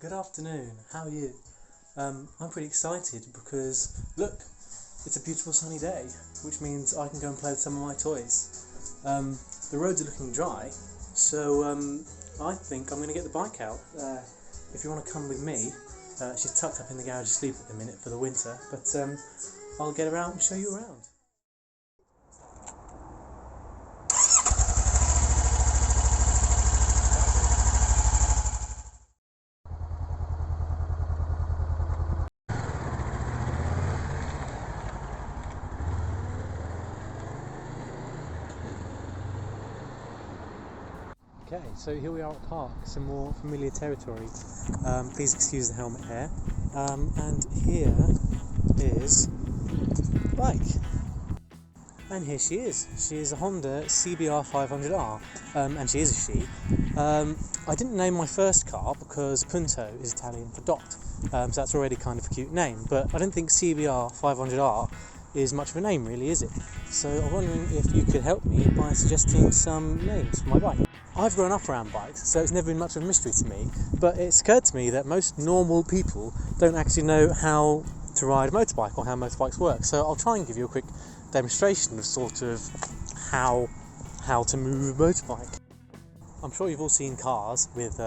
Good afternoon, how are you? I'm pretty excited because, look, it's a beautiful sunny day, which means I can go and play with some of my toys. The roads are looking dry, so I think I'm going to get the bike out. If you want to come with me, she's tucked up in the garage asleep at the minute for the winter, but I'll get her out and show you around. Okay, so here we are at PARC, some more familiar territory. Please excuse the helmet hair. And here is the bike. And here she is. She is a Honda CBR 500R, and she is a she. I didn't name my first car because Punto is Italian for dot, so that's already kind of a cute name, but I don't think CBR 500R is much of a name really, is it? So I'm wondering if you could help me by suggesting some names for my bike. I've grown up around bikes, so it's never been much of a mystery to me, but it's occurred to me that most normal people don't actually know how to ride a motorbike or how motorbikes work, so I'll try and give you a quick demonstration of sort of how to move a motorbike. I'm sure you've all seen cars with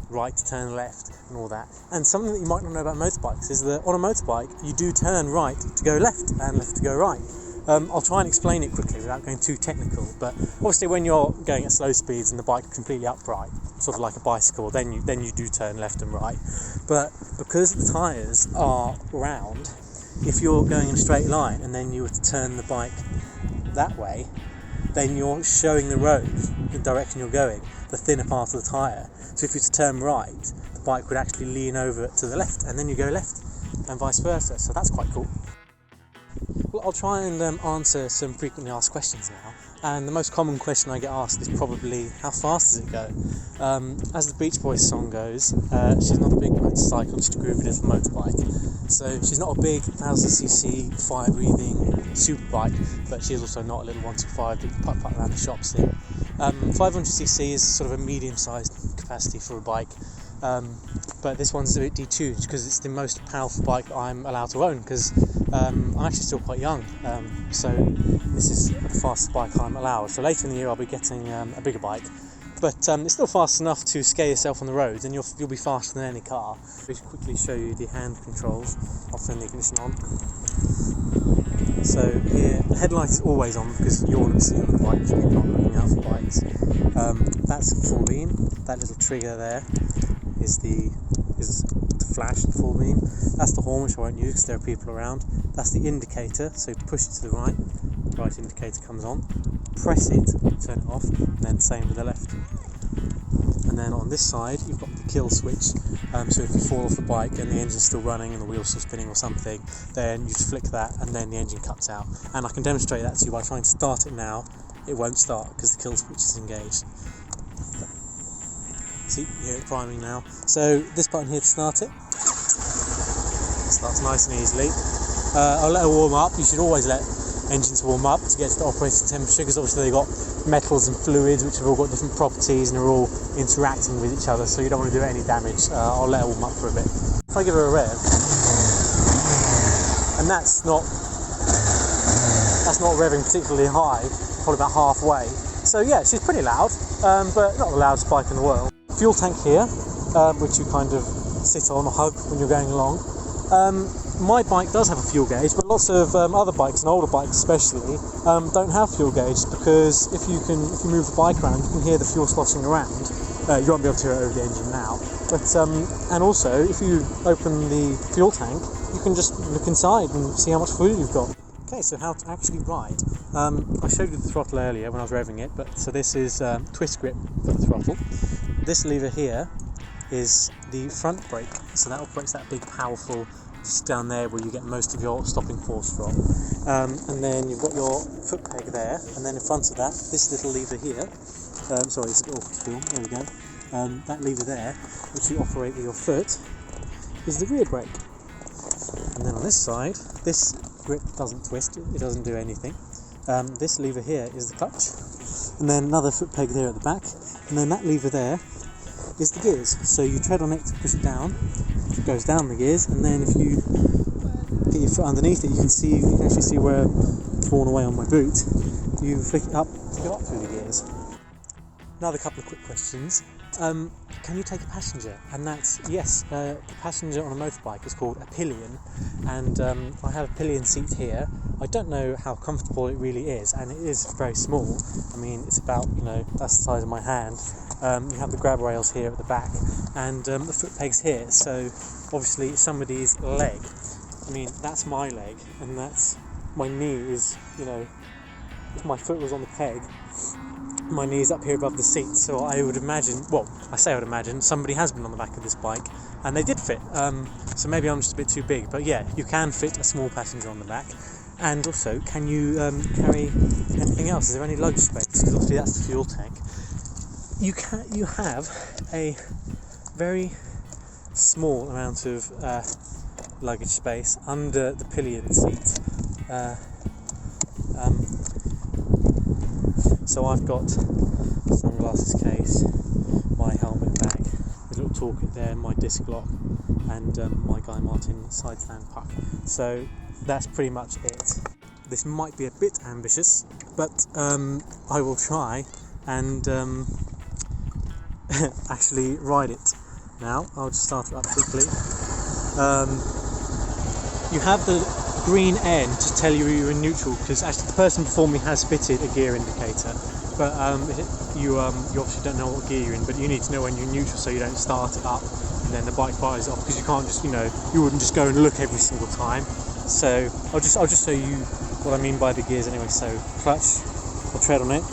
right to turn left and all that, and something that you might not know about motorbikes is that on a motorbike you do turn right to go left and left to go right. I'll try and explain it quickly without going too technical, but obviously when you're going at slow speeds and the bike's completely upright, sort of like a bicycle, then you do turn left and right. But because the tyres are round, if you're going in a straight line and then you were to turn the bike that way, then you're showing the road, the direction you're going, the thinner part of the tyre. So if you were to turn right, the bike would actually lean over to the left and then you go left and vice versa, so that's quite cool. Well, I'll try and answer some frequently asked questions now, and the most common question I get asked is probably, how fast does it go? As the Beach Boys song goes, she's not a big motorcycle, just a groovy little motorbike. So she's not a big 1000cc fire-breathing super bike, but she's also not a little 125 that you putt around the shops in. 500cc is sort of a medium-sized capacity for a bike, but this one's a bit detuned because it's the most powerful bike that I'm allowed to own, because I'm actually still quite young, so this is the fastest bike I'm allowed. So later in the year I'll be getting a bigger bike, but it's still fast enough to scare yourself on the roads, and you'll be faster than any car. I'll quickly show you the hand controls. I'll turn the ignition on. So here, the headlight is always on because you want to see on the bike if you're not looking out for bikes. That's full beam. That little trigger there is the flash, the full beam. That's the horn, which I won't use because there are people around. That's the indicator, so push it to the right indicator comes on, press it, turn it off, and then same with the left. And then on this side you've got the kill switch, so if you fall off the bike and the engine's still running and the wheel's still spinning or something, then you just flick that and then the engine cuts out. And I can demonstrate that to you by trying to start it now. It won't start because the kill switch is engaged. See, you hear it priming now. So this button here to start it. Starts nice and easily. I'll let her warm up. You should always let engines warm up to get to the operating temperature, because obviously they've got metals and fluids which have all got different properties and are all interacting with each other, so you don't want to do any damage. I'll let her warm up for a bit. If I give her a rev, and that's not revving particularly high, probably about halfway. So yeah, she's pretty loud, but not the loudest bike in the world. Fuel tank here, which you kind of sit on or hug when you're going along. My bike does have a fuel gauge, but lots of other bikes, and older bikes especially, don't have fuel gauge, because if you move the bike around, you can hear the fuel sloshing around. You won't be able to hear it over the engine now. But and also, if you open the fuel tank, you can just look inside and see how much fluid you've got. Okay, so how to actually ride. I showed you the throttle earlier when I was revving it, but so this is twist grip for the throttle. This lever here is the front brake, so that operates that big powerful, just down there where you get most of your stopping force from. And then you've got your foot peg there, and then in front of that, this little lever here, sorry, it's a bit awkward to film, there we go, that lever there, which you operate with your foot, is the rear brake. And then on this side, this grip doesn't twist, it doesn't do anything. This lever here is the clutch, and then another foot peg there at the back, and then that lever there is the gears. So you tread on it to push it down, it goes down the gears, and then if you get your foot underneath it, you can actually see where it's worn away on my boot. You flick it up to go up through the gears. Another couple of quick questions. Can you take a passenger? And that's yes. The passenger on a motorbike is called a pillion, and I have a pillion seat here. I don't know how comfortable it really is, and it is very small. I mean, it's about that's the size of my hand. You have the grab rails here at the back, and the foot pegs here. So obviously somebody's leg. I mean, that's my leg, and that's my knee is if my foot was on the peg, my knee's up here above the seat, so I would imagine, somebody has been on the back of this bike and they did fit, so maybe I'm just a bit too big, but yeah, you can fit a small passenger on the back. And also, can you carry anything else? Is there any luggage space? Because obviously that's the fuel tank. You have a very small amount of luggage space under the pillion seat. So I've got sunglasses case, my helmet bag, a little toolkit there, my disc lock, and my Guy Martin side stand puck. So that's pretty much it. This might be a bit ambitious, but I will try and actually ride it. Now I'll just start it up quickly. You have the green end to tell you you're in neutral, because actually the person before me has fitted a gear indicator, but you obviously don't know what gear you're in, but you need to know when you're neutral so you don't start it up and then the bike fires off, because you can't just you wouldn't just go and look every single time. So I'll just show you what I mean by the gears anyway. So clutch, I'll tread on it,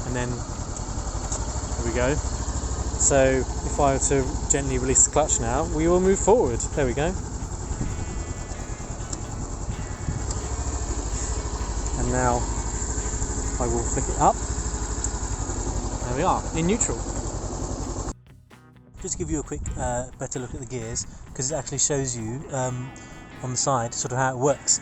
and then there we go. So if I were to gently release the clutch now, we will move forward. There we go. And now I will flick it up. There we are, in neutral. Just to give you a quick better look at the gears, because it actually shows you on the side sort of how it works.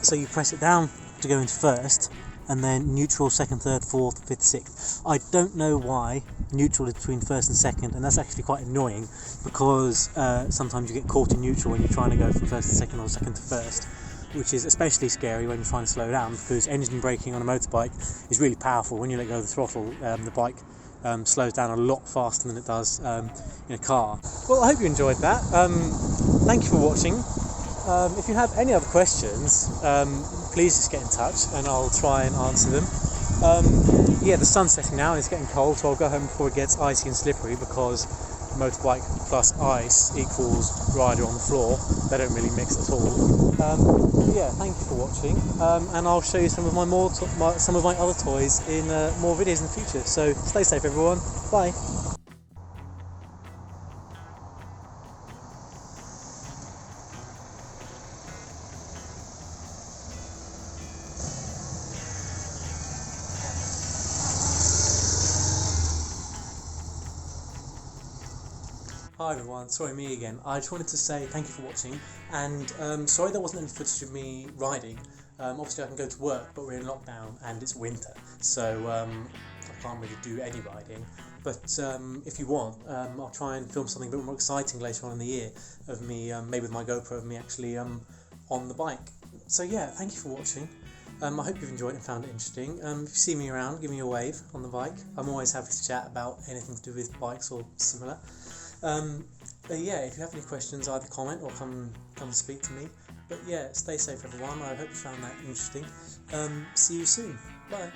So you press it down to go into first, and then neutral, second, third, fourth, fifth, sixth. I don't know why neutral is between first and second, and that's actually quite annoying, because sometimes you get caught in neutral when you're trying to go from first to second or second to first, which is especially scary when you're trying to slow down, because engine braking on a motorbike is really powerful. When you let go of the throttle, the bike slows down a lot faster than it does in a car. Well, I hope you enjoyed that. Thank you for watching. If you have any other questions, please just get in touch and I'll try and answer them. The sun's setting now and it's getting cold, so I'll go home before it gets icy and slippery, because motorbike plus ice equals rider on the floor. They don't really mix at all. Thank you for watching, and I'll show you some of my other toys in more videos in the future. So stay safe, everyone. Bye. Hi everyone, sorry, me again. I just wanted to say thank you for watching, and sorry there wasn't any footage of me riding. Obviously I can go to work, but we're in lockdown and it's winter, so I can't really do any riding. But if you want, I'll try and film something a bit more exciting later on in the year of me, maybe with my GoPro, of me actually on the bike. So yeah, thank you for watching. I hope you've enjoyed it and found it interesting. If you see me around, give me a wave on the bike. I'm always happy to chat about anything to do with bikes or similar. If you have any questions, either comment or come speak to me. But yeah, stay safe everyone. I hope you found that interesting. See you soon. Bye.